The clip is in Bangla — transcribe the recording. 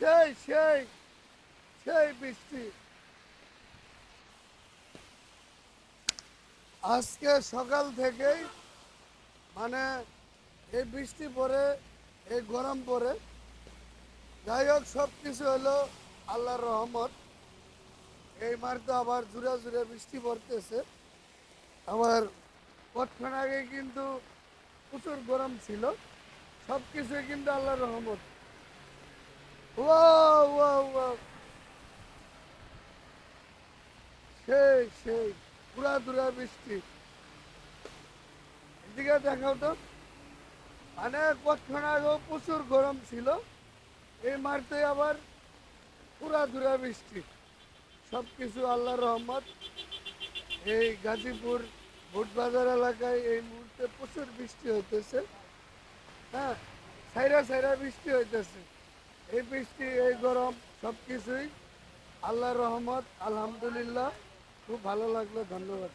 সেই সেই সেই বৃষ্টি। আজকে সকাল থেকেই মানে এই বৃষ্টি পড়ে, এই গরম পড়ে, যাই হোক সব কিছু হলো আল্লাহর রহমত। এই মারতে আবার জুড়ে জুড়ে বৃষ্টি পড়তেছে। আবার কতক্ষণ আগে কিন্তু প্রচুর গরম ছিল। সব কিছুই কিন্তু আল্লাহর রহমত। ওয়াও ওয়াও ওয়াও, সেই সেই পুরা দুরা বৃষ্টি। এদিকে দেখাও তো, মানে কতক্ষণ আগেও প্রচুর গরম ছিল, এই মারতে আবার পুরা দুরা বৃষ্টি। সব কিছু আল্লাহর রহমত। এই গাজীপুর ভোটবাজার এলাকায় এই মুহূর্তে প্রচুর বৃষ্টি হইতেছে। হ্যাঁ, সাইরা সাইরা বৃষ্টি হইতেছে। এই বৃষ্টি, এই গরম, সব কিছুই আল্লাহর রহমত। আলহামদুলিল্লাহ, খুব ভালো লাগলো। ধন্যবাদ।